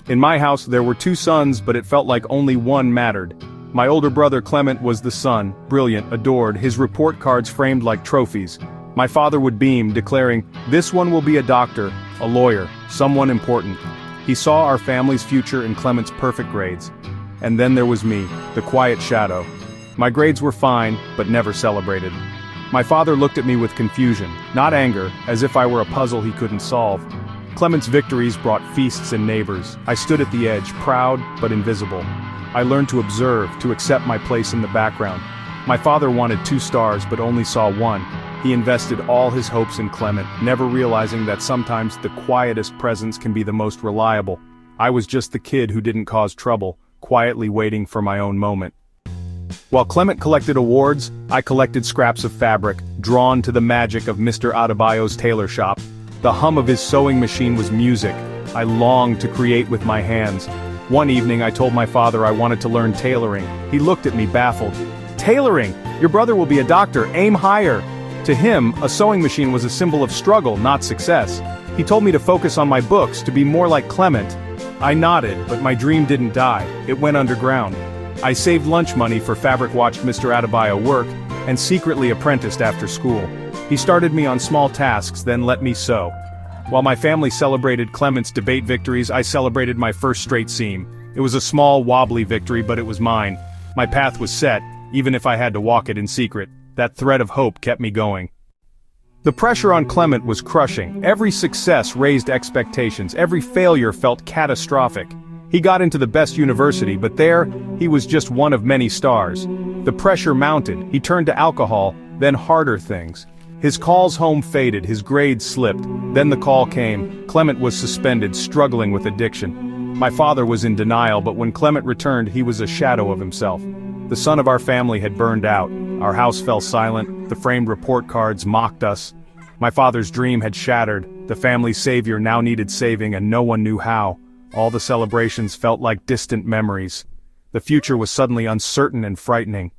In my house there were two sons, but it felt like only one mattered. My older brother Clement was the son, brilliant, adored, his report cards framed like trophies. My father would beam, declaring, "This one will be a doctor, a lawyer, someone important." He saw our family's future in Clement's perfect grades. And then there was me, the quiet shadow. My grades were fine, but never celebrated. My father looked at me with confusion, not anger, as if I were a puzzle he couldn't solve. Clement's victories brought feasts and neighbors. I stood at the edge, proud but invisible. I learned to observe, to accept my place in the background. My father wanted 2 stars but only saw 1. He invested all his hopes in Clement, never realizing that sometimes the quietest presence can be the most reliable. I was just the kid who didn't cause trouble, quietly waiting for my own moment. While Clement collected awards, I collected scraps of fabric, drawn to the magic of Mr. Adebayo's tailor shop. The hum of his sewing machine was music. I longed to create with my hands. One evening I told my father I wanted to learn tailoring. He looked at me baffled. "Tailoring? Your brother will be a doctor, aim higher." To him, a sewing machine was a symbol of struggle, not success. He told me to focus on my books, to be more like Clement. I nodded, but my dream didn't die. It went underground. I saved lunch money for fabric-watched Mr. Adebayo work, and secretly apprenticed after school. He started me on small tasks, then let me sew. While my family celebrated Clement's debate victories, I celebrated my first straight seam. It was a small, wobbly victory, but it was mine. My path was set, even if I had to walk it in secret. That thread of hope kept me going. The pressure on Clement was crushing. Every success raised expectations, every failure felt catastrophic. He got into the best university, but there, he was just one of many stars. The pressure mounted, he turned to alcohol, then harder things. His calls home faded, his grades slipped. Then the call came. Clement was suspended, struggling with addiction. My father was in denial, but when Clement returned, he was a shadow of himself. The sun of our family had burned out. Our house fell silent, the framed report cards mocked us. My father's dream had shattered, the family's savior now needed saving and no one knew how. All the celebrations felt like distant memories. The future was suddenly uncertain and frightening.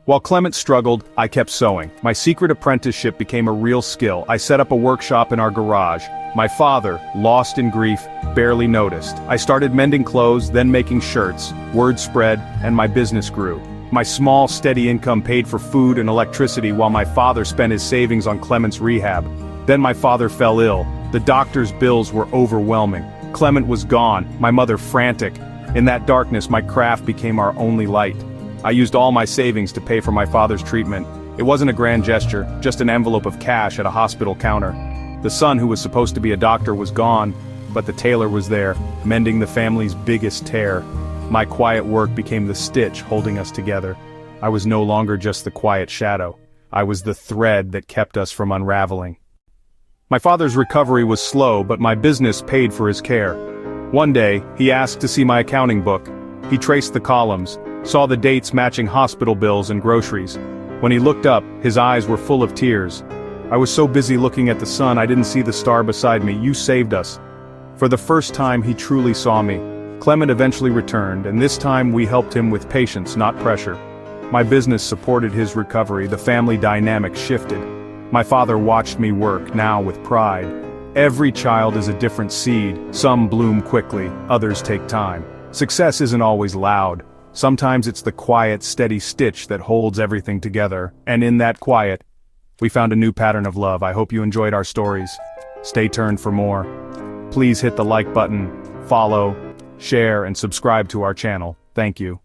While Clement struggled, I kept sewing. My secret apprenticeship became a real skill. I set up a workshop in our garage. My father, lost in grief, barely noticed. I started mending clothes, then making shirts. Word spread, and my business grew. My small, steady income paid for food and electricity while my father spent his savings on Clement's rehab. Then my father fell ill. The doctor's bills were overwhelming. Clement was gone, my mother frantic. In that darkness, my craft became our only light. I used all my savings to pay for my father's treatment. It wasn't a grand gesture, just an envelope of cash at a hospital counter. The son who was supposed to be a doctor was gone, but the tailor was there, mending the family's biggest tear. My quiet work became the stitch holding us together. I was no longer just the quiet shadow. I was the thread that kept us from unraveling. My father's recovery was slow, but my business paid for his care. One day, he asked to see my accounting book. He traced the columns, saw the dates matching hospital bills and groceries. When he looked up, his eyes were full of tears. I was so busy looking at the sun I didn't see the star beside me. "You saved us." For the first time he truly saw me. Clement eventually returned, and this time we helped him with patience, not pressure. My business supported his recovery, the family dynamic shifted. My father watched me work, now with pride. Every child is a different seed, some bloom quickly, others take time. Success isn't always loud. Sometimes it's the quiet, steady stitch that holds everything together, and in that quiet, we found a new pattern of love. I hope you enjoyed our stories. Stay tuned for more. Please hit the like button, follow, share, and subscribe to our channel. Thank you.